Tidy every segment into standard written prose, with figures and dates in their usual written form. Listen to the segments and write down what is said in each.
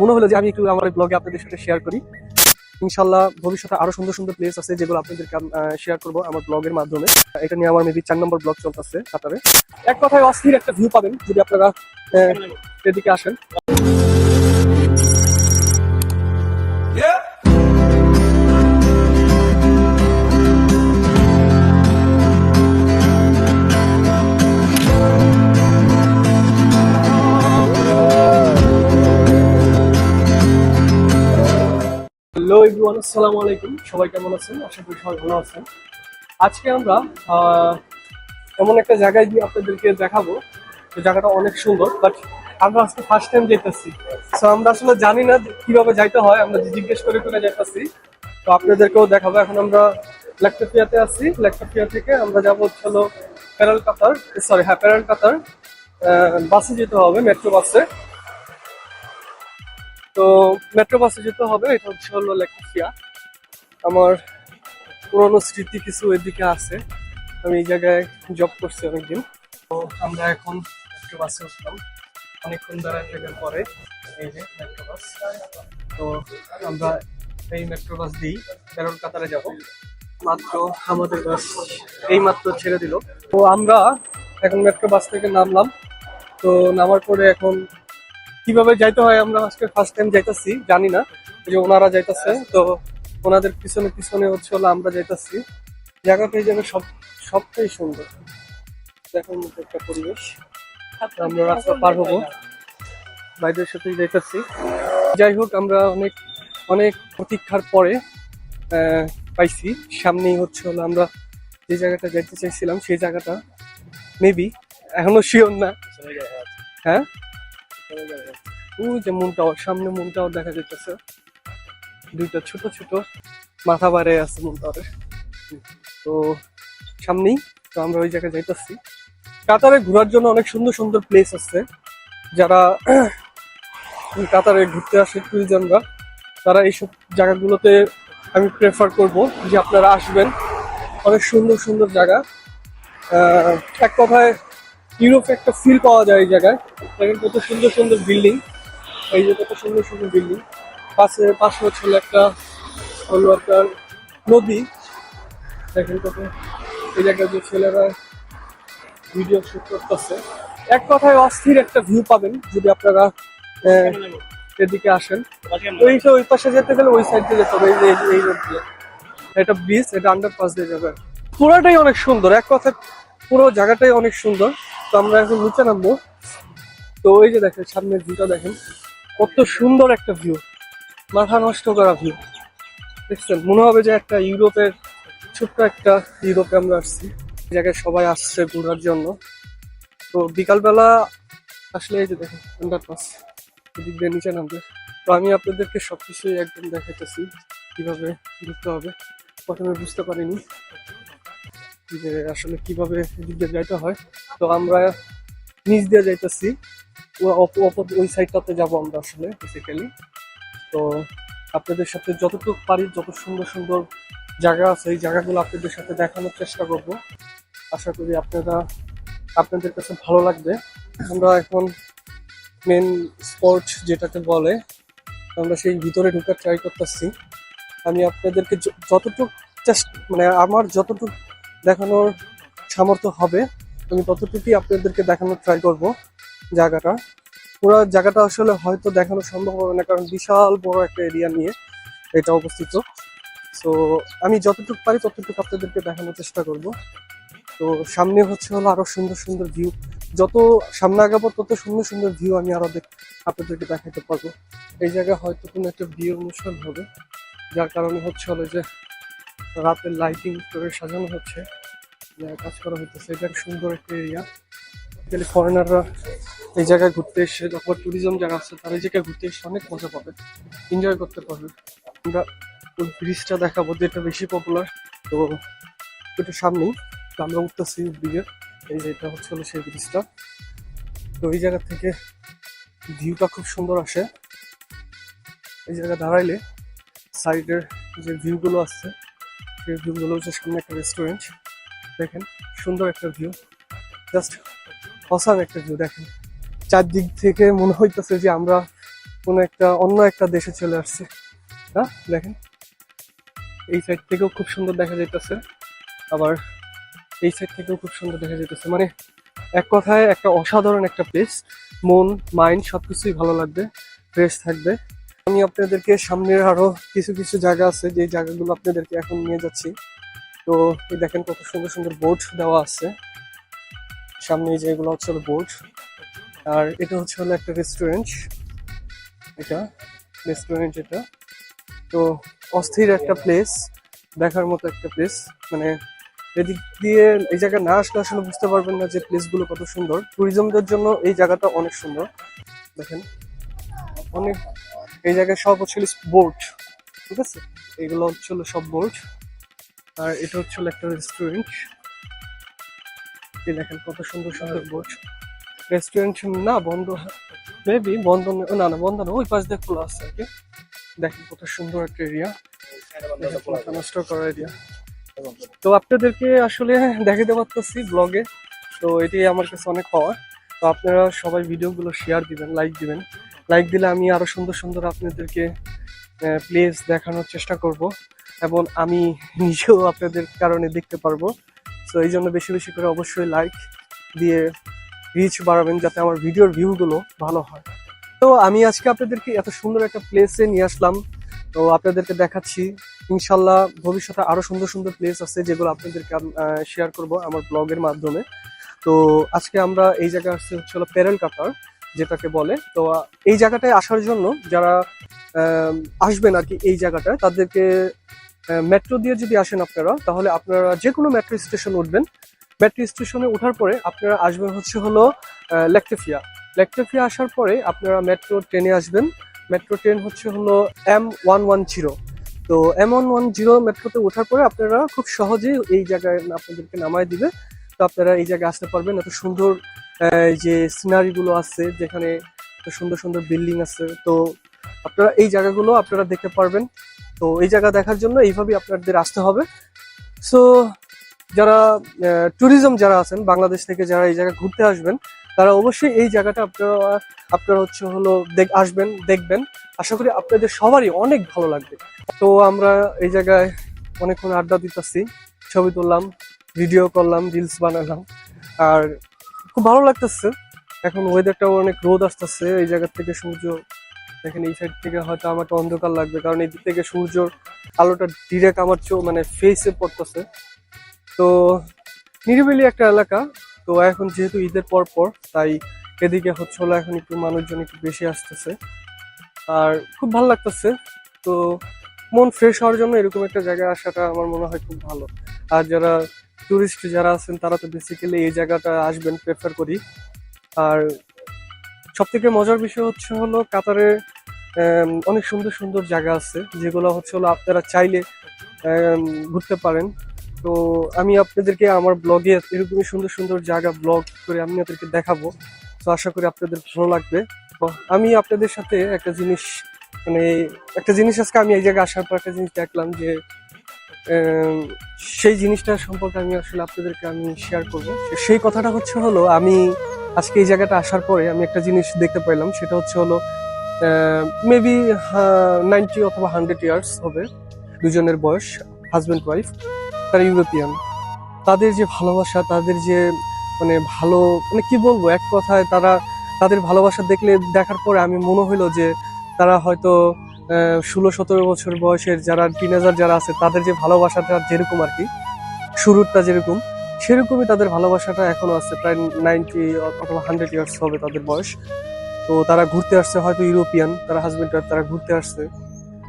মনে হলো যে আমি একটু আমার ব্লগে আপনাদের সাথে শেয়ার করি। ইনশাল্লাহ ভবিষ্যতে আরো সুন্দর সুন্দর প্লেস আছে যেগুলো আপনাদেরকে শেয়ার করবো আমার ব্লগের মাধ্যমে। এটা নিয়ে আমার মেবি 4 নম্বর ব্লগ চলতেছে কাতারে। এক কথায় অস্থির একটা ভিউ পাবেন যদি আপনারা এদিকে আসেন। হ্যালো এভরিওয়ান, আসসালামু আলাইকুম। সবাই কেমন আছেন? আশা করি সবাই ভালো আছেন। আজকে আমরা এমন একটা জায়গায় গিয়ে আপনাদেরকে দেখাবো, যে জায়গাটা অনেক সুন্দর, বাট আমরা আজকে ফার্স্ট টাইম যেতেছি। সো আমরা আসলে জানি না কিভাবে যাইতে হয়, আমরা জিজ্ঞেস করে করে যাইতেছি। তো আপনাদেরকেও দেখাবো। এখন আমরা লেকটাফিয়াতে আছি। লেকটাফিয়া থেকে আমরা যাবো হলো পেরাল কাতার বাসে যেতে হবে, মেট্রো বাসে। তো মেট্রো বাসে যেতে হবে। এটা হলো লেকটাফিয়া। আমার পুরোনো স্মৃতি কিছু এদিকে আছে। আমি এই জায়গায় জব করছি অনেকদিন। তো আমরা এখন মেট্রো বাসে উঠলাম অনেকক্ষণ দাঁড়ায় থাকার পরে। এই যে মেট্রো বাস। তো আমরা এই মেট্রো বাস দিয়েই পেরাল কাতারে যাব। মাত্র আমাদের বাস এই মাত্র ছেড়ে দিল। তো আমরা এখন মেট্রো বাস থেকে নামলাম। তো নামার পরে এখন কিভাবে যাইতে হয়, আমরা আজকে ফার্স্ট টাইম যাইতেছি, জানি না। যে ওনারা যাইতেছে, তো ওনাদের পিছনে পিছনে হলো আমরা যাইতেছি। জায়গাটা এই জায়গায় সবটাই সুন্দর, দেখার মতো একটা পরিবেশ। আমরা রাস্তা পার হবো, ভাইদের সাথেই যাইতেছি। যাই হোক, আমরা অনেক অনেক প্রতীক্ষার পরে পাইছি। সামনেই হলো আমরা যে জায়গাটা যাইতে চাইছিলাম, সেই জায়গাটা মেবি এখনো শিওর না। হ্যাঁ, ওই যে মুন টাওয়ার, সামনে মুন টাওয়ার দেখা যাইতেছে। দুইটা ছোট ছোট মাথা বাইরে আছে মুন টাওয়ারের। তো সামনেই। তো আমরা ওই জায়গায় যাইতেছি। কাতারে ঘোরার জন্য অনেক সুন্দর সুন্দর প্লেস আছে। যারা কাতারে ঘুরতে আসে ট্যুরিজমরা, তারা এইসব জায়গাগুলোতে আমি প্রেফার করব যে আপনারা আসবেন। অনেক সুন্দর সুন্দর জায়গা। এক কথায় ইউরোপে একটা ফিল পাওয়া যায় এই জায়গায়। দেখেন কত সুন্দর সুন্দর বিল্ডিং। এই যে কত সুন্দর সুন্দর বিল্ডিং। পাশে হলো একটা নদী। দেখেন কত, এই জায়গায় যে ছেলেরা ভিডিও শুট করতেছে। এক কথায় অস্থির একটা ভিউ পাবেন যদি আপনারা এদিকে আসেন। ওই পাশে যেতে গেলে ওই সাইড দিয়ে যেতে হবে। এই রোড দিয়ে, এটা ব্রিজ, এটা আন্ডারপাস দিয়ে যাবে। পুরোটাই অনেক সুন্দর, এক কথায় পুরো জায়গাটাই অনেক সুন্দর। তো আমরা এখন নিচে নামবো। তো ওই যে দেখেন সামনের ভিউটা দেখেন, কত সুন্দর একটা ভিউ, মাথা নষ্ট করা ভিউ। দেখছেন, মনে হবে যে একটা ইউরোপের ছোট্ট একটা ইউরোপে আমরা আসছি। এই জায়গায় সবাই আসছে ঘোরার জন্য। তো বিকালবেলা আসলে এই যে দেখেন আন্ডারপাস, এদিক দিয়ে নিচে নামবে। তো আমি আপনাদেরকে সবকিছুই একদম দেখাইতেছি কিভাবে ঘুরতে হবে। প্রথমে বুঝতে পারিনি যে আসলে কিভাবে এদিক দিয়ে যাইতে হয়। তো আমরা নিচ দিয়ে যাইতেছি, ওই সাইডটাতে যাবো আমরা আসলে বেসিক্যালি। তো আপনাদের সাথে যতটুকু পারি, যত সুন্দর সুন্দর জায়গা আছে, এই জায়গাগুলো আপনাদের সাথে দেখানোর চেষ্টা করব। আশা করি আপনাদের কাছে ভালো লাগবে। আমরা এখন মেন স্পট যেটাকে বলে, আমরা সেই ভিতরে ঢোকার ট্রাই করতেছি। আমি আপনাদেরকে যতটুকু মানে আমার যতটুকু দেখানোর সামর্থ্য হবে, আমি ততটুকুই আপনাদেরকে দেখানোর ট্রাই করব। পুরো জায়গাটা আসলে হয়তো দেখানো সম্ভব হবে না, কারণ বিশাল বড় একটা এরিয়া নিয়ে এটা অবস্থিত। সো আমি যতটুকু পারি ততটুকু আপনাদেরকে দেখানোর চেষ্টা করব। তো সামনে হলো আরো সুন্দর সুন্দর ভিউ। যত সামনে আগাবো তত সুন্দর সুন্দর ভিউ আমি আরো আপনাদেরকে দেখাতে পারবো। এই জায়গায় হয়তো কোনো একটা বিয়ের অনুষ্ঠান হবে, যার কারণে হলো যে রাতের লাইটিং করে সাজানো হচ্ছে, কাজ করা হইতেছে। এটা সুন্দর একটা এরিয়া। ফরেনাররা এই জায়গায় ঘুরতে এসে, যখন ট্যুরিজম যারা আছে তারা এই জায়গায় ঘুরতে এসে অনেক মজা পাবে, এনজয় করতে পারবে। আমরা ওই ব্রিজটা দেখাবো, যেটা বেশি পপুলার। তো এটা সামনেই। তো আমরা উঠতেছি দিকে। এই যে এটা হলো সেই ব্রিজটা। তো এই জায়গা থেকে ভিউটা খুব সুন্দর আসে। এই জায়গায় দাঁড়াইলে সাইডের যে ভিউগুলো আছে, সেই ভিউগুলো হচ্ছে সামনে একটা রেস্টুরেন্ট। দেখেন সুন্দর একটা ভিউ, জাস্ট অসাম একটা ভিউ। দেখেন চারদিক থেকে মনে হইতেছে যে আমরা কোনো একটা অন্য একটা দেশে চলে আসছে। না দেখেন, এই সাইড থেকেও খুব সুন্দর দেখা যাইতেছে, আবার এই সাইড থেকেও খুব সুন্দর দেখা যাইতেছে। মানে এক কথায় একটা অসাধারণ একটা প্লেস। মন মাইন্ড সবকিছুই ভালো লাগবে, ফ্রেশ থাকবে। আমি আপনাদেরকে সামনের আরো কিছু কিছু জায়গা আছে, যে জায়গাগুলো আপনাদেরকে এখন নিয়ে যাচ্ছি। তো এই দেখেন কত সুন্দর সুন্দর বোর্ড দেওয়া আছে সামনে, এই যেগুলো হচ্ছে হলো বোর্ড। আর এটা হচ্ছে হলো একটা রেস্টুরেন্ট, এটা রেস্টুরেন্ট এটা। তো অস্থির একটা প্লেস, দেখার মতো একটা প্লেস। মানে এদিক দিয়ে এই জায়গা না আসলে আসলে বুঝতে পারবেন না যে প্লেসগুলো কত সুন্দর। ট্যুরিজমদের জন্য এই জায়গাটা অনেক সুন্দর। দেখেন অনেক, এই জায়গায় সব হচ্ছে বোর্ড, ঠিক আছে, এগুলো হচ্ছে হলো সব বোর্ড। আর এটা হচ্ছে হলো একটা রেস্টুরেন্ট, এই দেখেন কত সুন্দর সুন্দর বোর্ড। রেস্টুরেন্ট না বন্ধ, মেবি বন্ধ না, না বন্ধ না, ওই পাশ দিয়ে খোলা আছে আর কি। দেখেন কত সুন্দর একটা এরিয়া, নষ্ট করা এরিয়া। তো আপনাদেরকে আসলে দেখাতে পারতেছি ব্লগে, তো এটাই আমার কাছে অনেক হওয়া। তো আপনারা সবাই ভিডিওগুলো শেয়ার দিবেন, লাইক দিবেন। লাইক দিলে আমি আরো সুন্দর সুন্দর আপনাদেরকে প্লেস দেখানোর চেষ্টা করব, এবং আমি নিজেও আপনাদের কারণে দেখতে পারবো। তো এই জন্য বেশি বেশি করে অবশ্যই লাইক দিয়ে রিচ বাড়াবেন, যাতে আমার ভিডিওর ভিউগুলো ভালো হয়। তো আমি আজকে আপনাদেরকে এত সুন্দর একটা প্লেসে নিয়ে আসলাম, তো আপনাদেরকে দেখাচ্ছি। ইনশাল্লাহ ভবিষ্যতে আরো সুন্দর সুন্দর প্লেস আছে, যেগুলো আপনাদেরকে শেয়ার করব আমার ব্লগের মাধ্যমে। তো আজকে আমরা এই জায়গায় আসছি হচ্ছে হলো পেরেল কাতার যেটাকে বলে। তো এই জায়গাটায় আসার জন্য যারা আসবেন আর কি এই জায়গাটায়, তাদেরকে মেট্রো দিয়ে যদি আসেন আপনারা, তাহলে আপনারা যে কোনো মেট্রো স্টেশন উঠবেন। মেট্রো স্টেশনে ওঠার পরে আপনারা আসবেন হচ্ছে হলো লেকটেফিয়া। লেকটেফিয়া আসার পরে আপনারা মেট্রো ট্রেনে আসবেন। মেট্রো ট্রেন হচ্ছে হলো M110। তো M110 মেট্রোতে ওঠার পরে আপনারা খুব সহজেই এই জায়গায় আপনাদেরকে নামায় দিবে। তো আপনারা এই জায়গায় আসতে পারবেন। এত সুন্দর যে সিনারি গুলো আছে, যেখানে এত সুন্দর সুন্দর বিল্ডিং আছে, তো আপনারা এই জায়গাগুলো আপনারা দেখতে পারবেন। তো এই জায়গা দেখার জন্য এইভাবেই আপনাদের আসতে হবে। সো যারা ট্যুরিজম যারা আছেন বাংলাদেশ থেকে, যারা এই জায়গায় ঘুরতে আসবেন, তারা অবশ্যই এই জায়গাটা আপনারা হচ্ছে হলো আসবেন, দেখবেন। আশা করি আপনাদের সবারই অনেক ভালো লাগবে। তো আমরা এই জায়গায় অনেকক্ষণ আড্ডা দিতেছি, ছবি তুললাম, ভিডিও করলাম, রিলস বানালাম, আর খুব ভালো লাগতেছে। এখন ওয়েদারটাও অনেক রোদ আসতেছে, এই জায়গা থেকে সূর্য দেখেন, এই সাইড থেকে হয়তো আমাকে অন্ধকার লাগবে, কারণ এই দিক থেকে সূর্যর আলোটা ডিরেক্ট আমার মানে ফেসে পড়তেছে। তো নিরিবিলি একটা এলাকা। তো এখন যেহেতু ঈদের পর পর, তাই এদিকে হচ্ছে হলো এখন একটু মানুষজন একটু বেশি আসতেছে, আর খুব ভালো লাগতেছে। তো মন ফ্রেশ হওয়ার জন্য এরকম একটা জায়গায় আসাটা আমার মনে হয় খুব ভালো। আর যারা টুরিস্ট যারা আছেন, তারা তো বেসিক্যালি এই জায়গাটা আসবেন প্রেফার করি। আর সব থেকে মজার বিষয় হচ্ছে হলো কাতারে অনেক সুন্দর সুন্দর জায়গা আছে, যেগুলো হচ্ছে হলো আপনারা চাইলে ঘুরতে পারেন। তো আমি আপনাদেরকে আমার ব্লগে এরকমই সুন্দর সুন্দর জায়গা ব্লগ করে আমি আপনাদেরকে দেখাবো। তো আশা করি আপনাদের ভালো লাগবে। তো আমি আপনাদের সাথে একটা জিনিস, মানে একটা জিনিস আজকে আমি এই জায়গায় আসার পর একটা জিনিস দেখলাম, যে সেই জিনিসটা সম্পর্কে আমি আসলে আপনাদেরকে আমি শেয়ার করব। সেই কথাটা হচ্ছে হলো, আমি আজকে এই জায়গাটা আসার পরে আমি একটা জিনিস দেখতে পাইলাম, সেটা হচ্ছে হলো মেবি 90 অথবা 100 ইয়ার্স হবে দুজনের বয়স, হাজব্যান্ড ওয়াইফ। তারা ইউরোপিয়ান। তাদের যে ভালোবাসা, তাদের যে মানে ভালো, মানে কি বলবো, এক কথায় তাদের ভালোবাসা দেখার পরে আমি মনে হইলো যে তারা হয়তো 16-17 বছর বয়সের যারা টিনেজার যারা আছে, তাদের যে ভালোবাসাটা যেরকম আর কি, শুরুটা যেরকম, সেরকমই তাদের ভালোবাসাটা এখনো আছে। প্রায় 90 অথবা 100 ইয়ার্স হবে তাদের বয়স। তো তারা ঘুরতে আসছে, হয়তো ইউরোপিয়ান, তারা হাজবেন্ড ওয়াইফ, তারা ঘুরতে আসছে।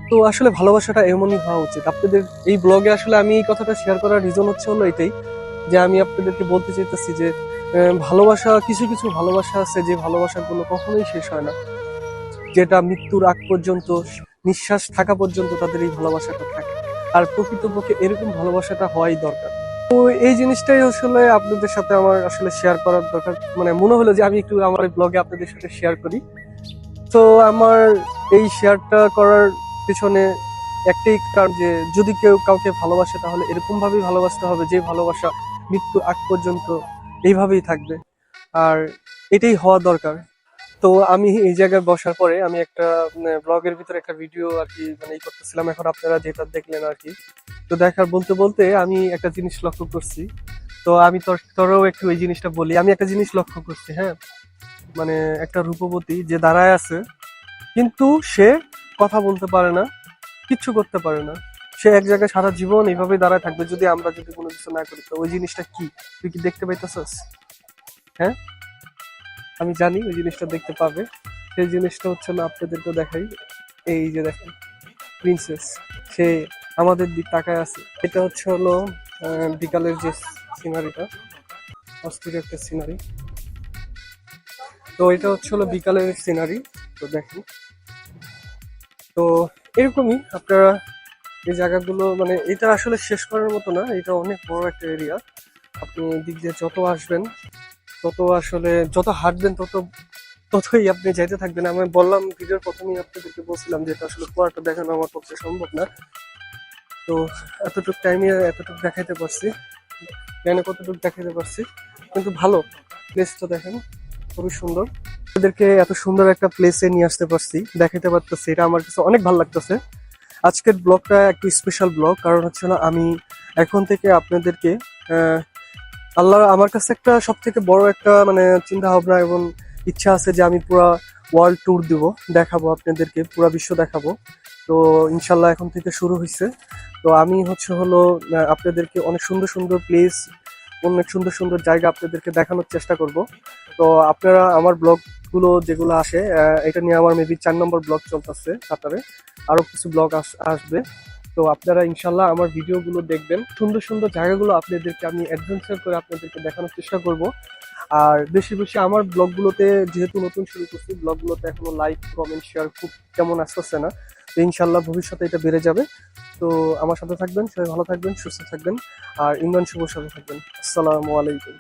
তো আসলে ভালোবাসাটা এমনই হওয়া উচিত। আপনাদের এই ব্লগে আসলে আমি এই কথাটা শেয়ার করার রিজন হচ্ছে হলো এটাই, যে আমি আপনাদেরকে বলতে চাইতেছি যে ভালোবাসা, কিছু কিছু ভালোবাসা আছে যে ভালোবাসাগুলো কখনোই শেষ হয় না, যেটা মৃত্যুর আগ পর্যন্ত, নিঃশ্বাস থাকা পর্যন্ত তাদের এই ভালোবাসাটা থাকে। আর প্রকৃতপক্ষে এরকম ভালোবাসাটা হওয়াই দরকার। তো এই জিনিসটাই আসলে আপনাদের সাথে আমার আসলে শেয়ার করার দরকার, মানে মনে হলো যে আমি একটু আমার ব্লগে আপনাদের সাথে শেয়ার করি। তো আমার এই শেয়ারটা করার পিছনে একটাই কারণ, যে যদি কেউ কাউকে ভালোবাসে, তাহলে এরকম ভাবেই ভালোবাসতে হবে, যে ভালোবাসা মৃত্যু আগ পর্যন্ত এইভাবেই থাকবে। আর এটাই হওয়া দরকার। তো আমি এই জায়গায় বসার পরে আমি একটা ব্লগের ভিতরে একটা ভিডিও আর কি মানে ই করতেছিলাম, এখন আপনারা যেটা দেখলেন আর কি। তো দেখার বলতে বলতে আমি একটা জিনিস লক্ষ্য করছি। তো আমি তোরও একটু এই জিনিসটা বলি। আমি একটা জিনিস লক্ষ্য করছি, হ্যাঁ, মানে একটা রূপবতী যে দাঁড়ায় আছে, কিন্তু সে কথা বলতে পারে না, কিচ্ছু করতে পারে না। সে এক জায়গায় সারা জীবন এইভাবে দাঁড়ায় থাকবে যদি আমরা যদি কোনো কিছু না করি। তো ওই জিনিসটা কি তুই কি দেখতে পাইতেছস? হ্যাঁ, আমি জানি ওই জিনিসটা দেখতে পাবে। সেই জিনিসটা হচ্ছে না, আপনাদেরকে দেখাই। এই যে দেখেন, প্রিন্সেস, সে আমাদের দিক তাকায় আছে। এটা হচ্ছে হলো বিকালের যে সিনারিটা, অস্থির একটা সিনারি। তো এটা হচ্ছে হলো বিকালের সিনারি। তো দেখেন, তো এরকমই আপনারা এই জায়গাগুলো মানে এটা আসলে শেষ করার মতো না, এটা অনেক বড় একটা এরিয়া। আপনি এই দিক দিয়ে যত আসবেন, তত আসলে যত হাঁটবেন ততই আপনি যাইতে থাকবেন। আমি বললাম ভিডিওর প্রথমেই আপনাদেরকে বলছিলাম যে এটা আসলে পুরোটা দেখানো আমার পক্ষে সম্ভব না। তো এতটুকু টাইমে এতটুকু দেখাইতে পারছি, জানি কতটুকু দেখাইতে পারছি। কিন্তু ভালো, প্লেসটা দেখেন খুবই সুন্দর। আপনাদেরকে এত সুন্দর একটা প্লেসে নিয়ে আসতে পারছি, দেখাইতে পারতেছি, এটা আমার কাছে অনেক ভালো লাগতেছে। আজকের ব্লগটা একটু স্পেশাল ব্লগ, কারণ হচ্ছে না আমি এখন থেকে আপনাদেরকে আল্লাহ আমার কাছে একটা সব থেকে বড় একটা মানে চিন্তা ভাবনা এবং ইচ্ছা আছে যে আমি পুরা ওয়ার্ল্ড ট্যুর দিব, দেখাবো আপনাদেরকে, পুরা বিশ্ব দেখাবো। তো ইনশাল্লাহ এখন থেকে শুরু হয়েছে। তো আমি হচ্ছে হলো আপনাদেরকে অনেক সুন্দর সুন্দর প্লেস, অনেক সুন্দর সুন্দর জায়গা আপনাদেরকে দেখানোর চেষ্টা করব। তো আপনারা আমার ব্লগ গুলো যেগুলো আসে, এটা নিয়ে আমার মেবি 4 নম্বর ব্লগ চলতেছে কাতারে, আরো কিছু ব্লগ আসবে। তো আপনারা ইনশাল্লাহ আমার ভিডিওগুলো দেখবেন, সুন্দর সুন্দর জায়গাগুলো আপনাদেরকে আমি অ্যাডভেঞ্চার করে আপনাদেরকে দেখানোর চেষ্টা করব। আর বেশি বেশি আমার ব্লগগুলোতে, যেহেতু নতুন শুরু করছি, ব্লগগুলোতে এখনো লাইক কমেন্ট শেয়ার খুব তেমন আসতেছে না। তো ইনশাল্লাহ ভবিষ্যতে এটা বেড়ে যাবে। তো আমার সাথে থাকবেন, সবাই ভালো থাকবেন, সুস্থ থাকবেন, আর ইমরান শুভর সাথে থাকবেন। আসসালামু আলাইকুম।